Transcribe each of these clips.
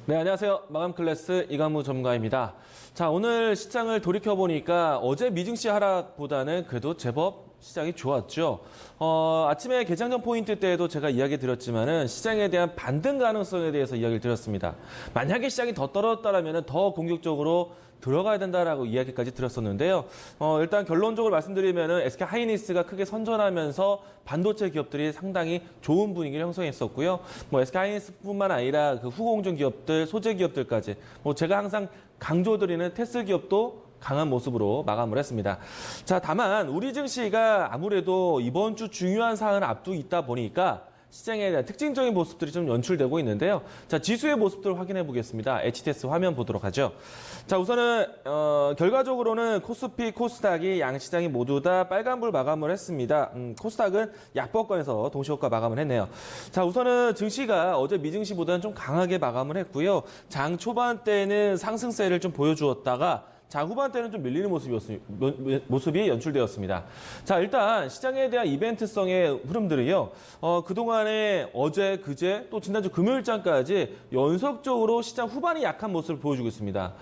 네, 안녕하세요. 마감 클래스 이강무 전문가입니다. 자, 오늘 시장을 돌이켜보니까 어제 미증시 하락보다는 그래도 제법 시장이 좋았죠. 아침에 개장전 포인트 때에도 제가 이야기 드렸지만은 시장에 대한 반등 가능성에 대해서 이야기를 드렸습니다. 만약에 시장이 더 떨어졌다라면 더 공격적으로 들어가야 된다라고 이야기까지 드렸었는데요. 일단 결론적으로 말씀드리면은 SK 하이닉스가 크게 선전하면서 반도체 기업들이 상당히 좋은 분위기를 형성했었고요. SK 하이닉스뿐만 아니라 그 후공정 기업들, 소재 기업들까지 제가 항상 강조드리는 테스 기업도 강한 모습으로 마감을 했습니다. 자, 다만 우리 증시가 아무래도 이번 주 중요한 사안을 앞두고 있다 보니까 시장에 대한 특징적인 모습들이 좀 연출되고 있는데요. 자, 지수의 모습들을 확인해 보겠습니다. HTS 화면 보도록 하죠. 자, 우선은 결과적으로는 코스피, 코스닥이 양시장이 모두 다 빨간불 마감을 했습니다. 코스닥은 약보권에서 동시효과 마감을 했네요. 자, 우선은 증시가 어제 미증시보다는 좀 강하게 마감을 했고요. 장 초반 때는 상승세를 좀 보여주었다가 자, 후반 때는 좀 밀리는 모습이 연출되었습니다. 자, 일단 시장에 대한 이벤트성의 흐름들이요. 그동안에 어제, 그제, 또 지난주 금요일장까지 연속적으로 시장 후반이 약한 모습을 보여주고 있습니다.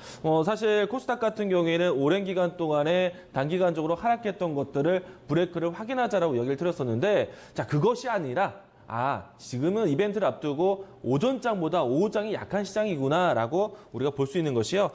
사실 코스닥 같은 경우에는 오랜 기간 동안에 단기간적으로 하락했던 것들을 브레이크를 확인하자라고 이야기를 드렸었는데, 자, 그것이 아니라 지금은 이벤트를 앞두고 오전장보다 오후장이 약한 시장이구나라고 우리가 볼 수 있는 것이요.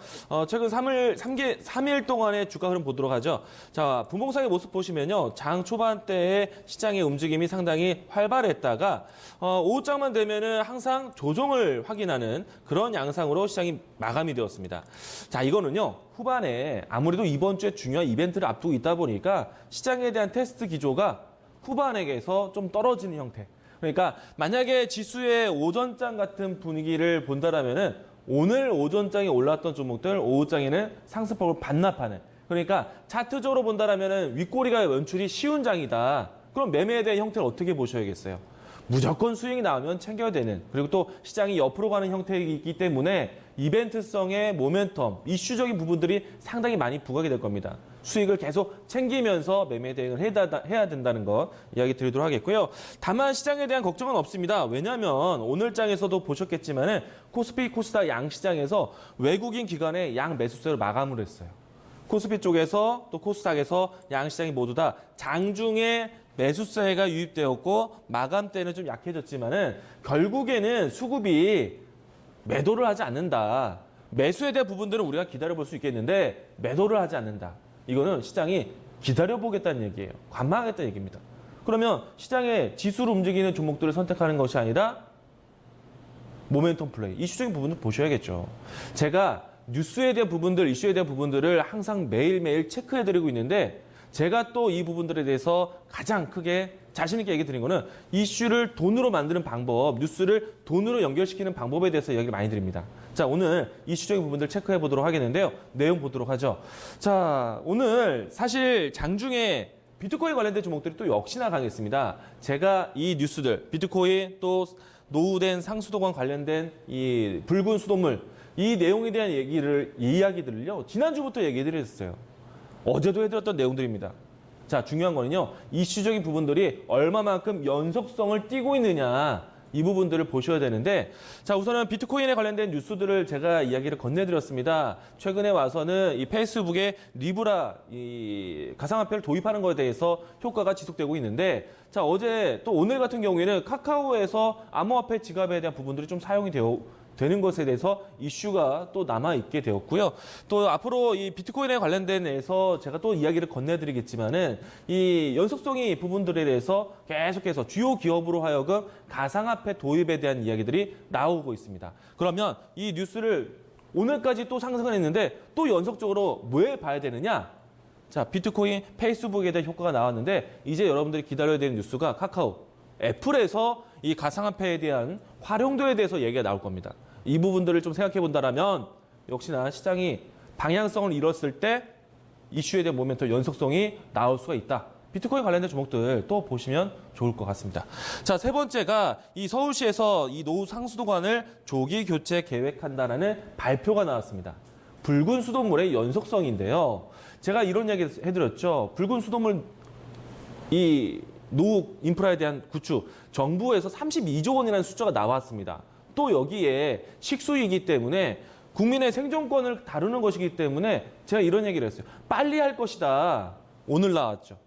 최근 3일 동안의 주가 흐름 보도록 하죠. 자, 분봉상의 모습 보시면요. 장 초반 때의 시장의 움직임이 상당히 활발했다가 오후장만 되면은 항상 조정을 확인하는 그런 양상으로 시장이 마감이 되었습니다. 자, 이거는요. 후반에 아무래도 이번 주에 중요한 이벤트를 앞두고 있다 보니까 시장에 대한 테스트 기조가 후반에게서 좀 떨어지는 형태. 그러니까 만약에 지수의 오전장 같은 분위기를 본다라면은 오늘 오전장에 올랐던 종목들 오후장에는 상승폭을 반납하는. 그러니까 차트적으로 본다라면은 윗꼬리가 연출이 쉬운 장이다. 그럼 매매에 대한 형태를 어떻게 보셔야겠어요? 무조건 수익이 나오면 챙겨야 되는, 그리고 또 시장이 옆으로 가는 형태이기 때문에 이벤트성의 모멘텀, 이슈적인 부분들이 상당히 많이 부각이 될 겁니다. 수익을 계속 챙기면서 매매 대응을 해야 된다는 거 이야기 드리도록 하겠고요. 다만 시장에 대한 걱정은 없습니다. 왜냐하면 오늘 장에서도 보셨겠지만은 코스피, 코스닥 양시장에서 외국인 기관의 양 매수세로 마감을 했어요. 코스피 쪽에서 또 코스닥에서 양시장이 모두 다 장중에 매수세가 유입되었고 마감 때는 좀 약해졌지만은 결국에는 수급이 매도를 하지 않는다. 매수에 대한 부분들은 우리가 기다려볼 수 있겠는데 매도를 하지 않는다. 이거는 시장이 기다려보겠다는 얘기예요. 관망하겠다는 얘기입니다. 그러면 시장의 지수를 움직이는 종목들을 선택하는 것이 아니라 모멘텀 플레이, 이슈적인 부분을 보셔야겠죠. 제가 뉴스에 대한 부분들, 이슈에 대한 부분들을 항상 매일매일 체크해드리고 있는데 제가 또 이 부분들에 대해서 가장 크게 자신 있게 얘기 드린 거는 이슈를 돈으로 만드는 방법, 뉴스를 돈으로 연결시키는 방법에 대해서 이야기를 많이 드립니다. 자, 오늘 이슈적인 부분들 체크해 보도록 하겠는데요. 내용 보도록 하죠. 자, 오늘 사실 장중에 비트코인 관련된 종목들이 또 역시나 강했습니다. 제가 이 뉴스들, 비트코인 또 노후된 상수도관 관련된 이 붉은 수돗물, 이 내용에 대한 이야기들을요. 지난주부터 얘기해 드렸어요. 어제도 해드렸던 내용들입니다. 자, 중요한 거는요. 이슈적인 부분들이 얼마만큼 연속성을 띠고 있느냐. 이 부분들을 보셔야 되는데, 자, 우선은 비트코인에 관련된 뉴스들을 제가 이야기를 건네드렸습니다. 최근에 와서는 이 페이스북에 리브라, 이 가상화폐를 도입하는 것에 대해서 효과가 지속되고 있는데, 자, 어제 또 오늘 같은 경우에는 카카오에서 암호화폐 지갑에 대한 부분들이 좀 사용이 되는 것에 대해서 이슈가 또 남아있게 되었고요. 또 앞으로 이 비트코인에 관련돼서 제가 또 이야기를 건네드리겠지만은 이 연속성이 부분들에 대해서 계속해서 주요 기업으로 하여금 가상화폐 도입에 대한 이야기들이 나오고 있습니다. 그러면 이 뉴스를 오늘까지 또 상승을 했는데 또 연속적으로 왜 봐야 되느냐? 자, 비트코인 페이스북에 대한 효과가 나왔는데 이제 여러분들이 기다려야 되는 뉴스가 카카오, 애플에서 이 가상화폐에 대한 활용도에 대해서 얘기가 나올 겁니다. 이 부분들을 좀 생각해 본다라면 역시나 시장이 방향성을 잃었을 때 이슈에 대한 모멘텀 연속성이 나올 수가 있다. 비트코인 관련된 종목들 또 보시면 좋을 것 같습니다. 자, 세 번째가 이 서울시에서 이 노후 상수도관을 조기 교체 계획한다라는 발표가 나왔습니다. 붉은 수돗물의 연속성인데요. 제가 이런 이야기 해드렸죠. 붉은 수돗물 이 노후 인프라에 대한 구축, 정부에서 32조 원이라는 숫자가 나왔습니다. 또 여기에 식수이기 때문에 국민의 생존권을 다루는 것이기 때문에 제가 이런 얘기를 했어요. 빨리 할 것이다. 오늘 나왔죠.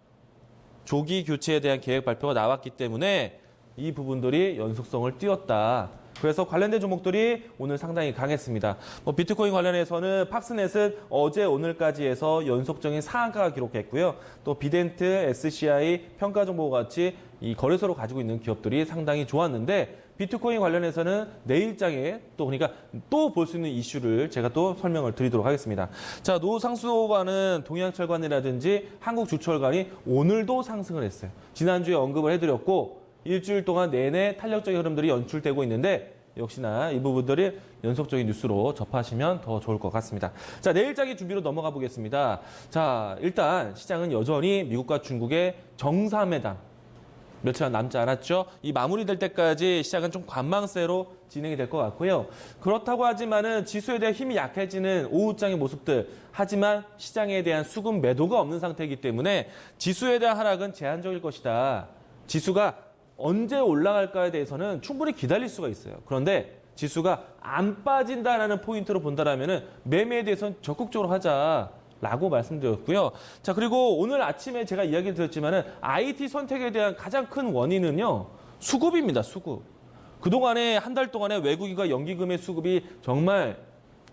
조기 교체에 대한 계획 발표가 나왔기 때문에 이 부분들이 연속성을 띄웠다. 그래서 관련된 종목들이 오늘 상당히 강했습니다. 비트코인 관련해서는 팍스넷은 어제 오늘까지 해서 연속적인 상한가가 기록했고요. 또 비덴트, SCI, 평가정보와 같이 이 거래소로 가지고 있는 기업들이 상당히 좋았는데 비트코인 관련해서는 내일장에 그러니까 또 볼 수 있는 이슈를 제가 또 설명을 드리도록 하겠습니다. 자, 노상수호관은 동양철관이라든지 한국주철관이 오늘도 상승을 했어요. 지난주에 언급을 해드렸고 일주일 동안 내내 탄력적인 흐름들이 연출되고 있는데 역시나 이 부분들이 연속적인 뉴스로 접하시면 더 좋을 것 같습니다. 자, 내일장의 준비로 넘어가 보겠습니다. 자, 일단 시장은 여전히 미국과 중국의 정상회담 며칠 남지 않았죠. 이 마무리될 때까지 시장은 좀 관망세로 진행이 될 것 같고요. 그렇다고 하지만은 지수에 대한 힘이 약해지는 오후장의 모습들. 하지만 시장에 대한 수급 매도가 없는 상태이기 때문에 지수에 대한 하락은 제한적일 것이다. 지수가 언제 올라갈까에 대해서는 충분히 기다릴 수가 있어요. 그런데 지수가 안 빠진다라는 포인트로 본다라면은 매매에 대해서는 적극적으로 하자라고 말씀드렸고요. 자, 그리고 오늘 아침에 제가 이야기를 드렸지만은 IT 선택에 대한 가장 큰 원인은요. 수급입니다. 수급. 그동안에 한 달 동안에 외국인과 연기금의 수급이 정말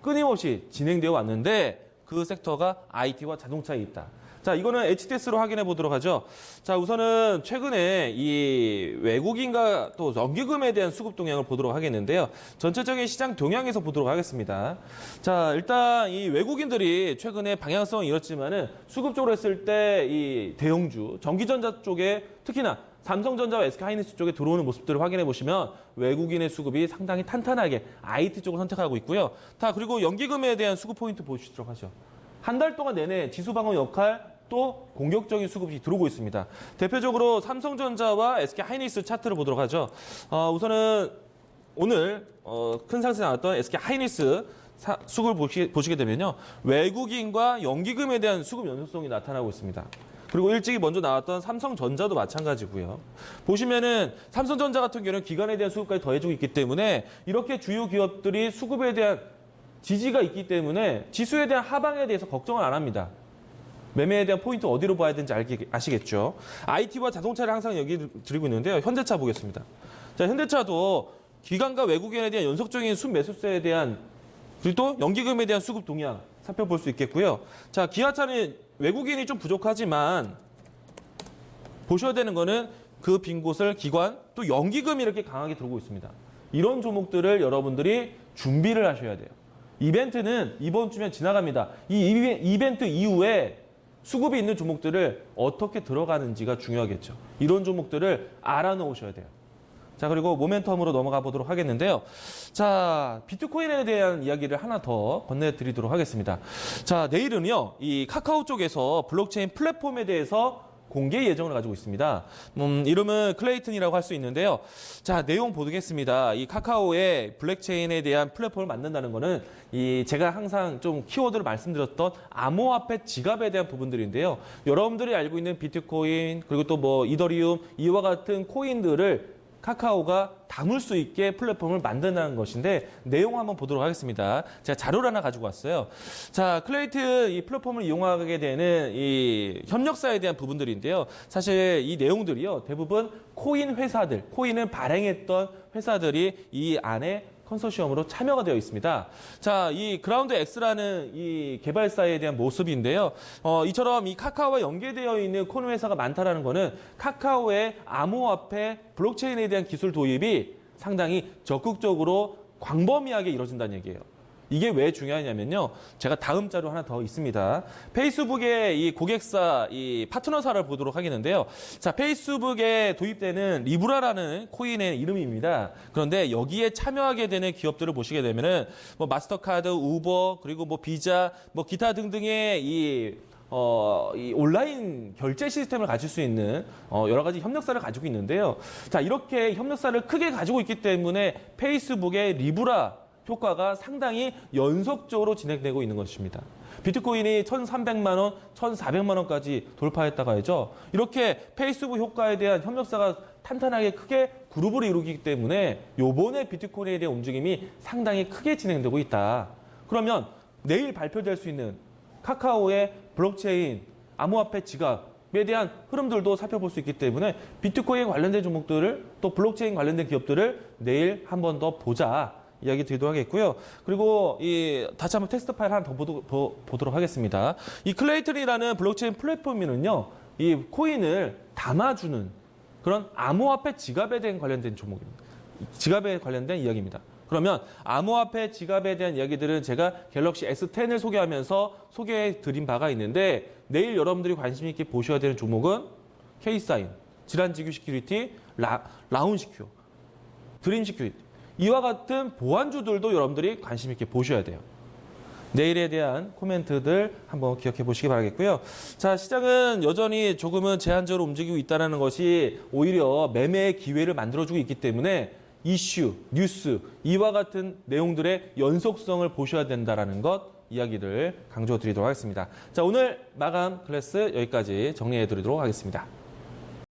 끊임없이 진행되어 왔는데 그 섹터가 IT와 자동차에 있다. 자, 이거는 HTS로 확인해 보도록 하죠. 자, 우선은 최근에 이 외국인과 또 연기금에 대한 수급 동향을 보도록 하겠는데요. 전체적인 시장 동향에서 보도록 하겠습니다. 자, 일단 이 외국인들이 최근에 방향성은 이렇지만은 수급적으로 했을 때 이 대형주, 전기전자 쪽에 특히나 삼성전자와 SK하이닉스 쪽에 들어오는 모습들을 확인해 보시면 외국인의 수급이 상당히 탄탄하게 IT 쪽을 선택하고 있고요. 자, 그리고 연기금에 대한 수급 포인트 보시도록 하죠. 한 달 동안 내내 지수 방어 역할 또 공격적인 수급이 들어오고 있습니다. 대표적으로 삼성전자와 SK하이닉스 차트를 보도록 하죠. 우선은 오늘 큰 상승이 나왔던 SK하이닉스 수급을 보시게 되면요. 외국인과 연기금에 대한 수급 연속성이 나타나고 있습니다. 그리고 일찍이 먼저 나왔던 삼성전자도 마찬가지고요. 보시면은 삼성전자 같은 경우는 기관에 대한 수급까지 더해주고 있기 때문에 이렇게 주요 기업들이 수급에 대한 지지가 있기 때문에 지수에 대한 하방에 대해서 걱정을 안 합니다. 매매에 대한 포인트 어디로 봐야 되는지 아시겠죠? IT와 자동차를 항상 여기 드리고 있는데요. 현대차 보겠습니다. 자, 현대차도 기관과 외국인에 대한 연속적인 순매수세에 대한 그리고 또 연기금에 대한 수급 동향 살펴볼 수 있겠고요. 자, 기아차는 외국인이 좀 부족하지만 보셔야 되는 거는 그 빈 곳을 기관 또 연기금이 이렇게 강하게 들어오고 있습니다. 이런 종목들을 여러분들이 준비를 하셔야 돼요. 이벤트는 이번 주면 지나갑니다. 이 이벤트 이후에 수급이 있는 종목들을 어떻게 들어가는지가 중요하겠죠. 이런 종목들을 알아놓으셔야 돼요. 자, 그리고 모멘텀으로 넘어가 보도록 하겠는데요. 자, 비트코인에 대한 이야기를 하나 더 건네드리도록 하겠습니다. 자, 내일은요, 이 카카오 쪽에서 블록체인 플랫폼에 대해서 공개 예정을 가지고 있습니다. 이름은 클레이튼이라고 할 수 있는데요. 자, 내용 보겠습니다. 이 카카오의 블록체인에 대한 플랫폼을 만든다는 거는 제가 항상 좀 키워드를 말씀드렸던 암호화폐 지갑에 대한 부분들인데요. 여러분들이 알고 있는 비트코인 그리고 또 뭐 이더리움 이와 같은 코인들을 카카오가 담을 수 있게 플랫폼을 만든다는 것인데 내용 한번 보도록 하겠습니다. 제가 자료를 하나 가지고 왔어요. 자, 클레이튼 이 플랫폼을 이용하게 되는 이 협력사에 대한 부분들인데요. 사실 이 내용들이요. 대부분 코인 회사들, 코인을 발행했던 회사들이 이 안에 컨소시엄으로 참여가 되어 있습니다. 자, 이 그라운드 X라는 이 개발사에 대한 모습인데요. 이처럼 이 카카오와 연계되어 있는 코인 회사가 많다라는 거는 카카오의 암호화폐 블록체인에 대한 기술 도입이 상당히 적극적으로 광범위하게 이루어진다는 얘기예요. 이게 왜 중요하냐면요. 제가 다음 자료 하나 더 있습니다. 페이스북의 이 고객사, 이 파트너사를 보도록 하겠는데요. 자, 페이스북에 도입되는 리브라라는 코인의 이름입니다. 그런데 여기에 참여하게 되는 기업들을 보시게 되면은 뭐 마스터카드, 우버, 그리고 뭐 비자, 뭐 기타 등등의 이 온라인 결제 시스템을 가질 수 있는 여러 가지 협력사를 가지고 있는데요. 자, 이렇게 협력사를 크게 가지고 있기 때문에 페이스북의 리브라 효과가 상당히 연속적으로 진행되고 있는 것입니다. 비트코인이 1,300만 원, 1,400만 원까지 돌파했다가 하죠. 이렇게 페이스북 효과에 대한 협력사가 탄탄하게 크게 그룹을 이루기 때문에 요번에 비트코인에 대한 움직임이 상당히 크게 진행되고 있다. 그러면 내일 발표될 수 있는 카카오의 블록체인, 암호화폐 지갑에 대한 흐름들도 살펴볼 수 있기 때문에 비트코인 관련된 종목들을 또 블록체인 관련된 기업들을 내일 한 번 더 보자. 이야기 드리도록 하겠고요. 그리고 다시 한번 텍스트 파일 하나 더 보도록 하겠습니다. 이 클레이틀이라는 블록체인 플랫폼이는요, 이 코인을 담아주는 그런 암호화폐 지갑에 대한 관련된 종목입니다. 지갑에 관련된 이야기입니다. 그러면 암호화폐 지갑에 대한 이야기들은 제가 갤럭시 S10을 소개하면서 소개해 드린 바가 있는데 내일 여러분들이 관심 있게 보셔야 되는 종목은 K사인, 질환지규 시큐리티, 라운 시큐, 드림 시큐리티. 이와 같은 보안주들도 여러분들이 관심 있게 보셔야 돼요. 내일에 대한 코멘트들 한번 기억해 보시기 바라겠고요. 자, 시장은 여전히 조금은 제한적으로 움직이고 있다는 것이 오히려 매매의 기회를 만들어주고 있기 때문에 이슈, 뉴스, 이와 같은 내용들의 연속성을 보셔야 된다는 것 이야기를 강조드리도록 하겠습니다. 자, 오늘 마감 클래스 여기까지 정리해 드리도록 하겠습니다.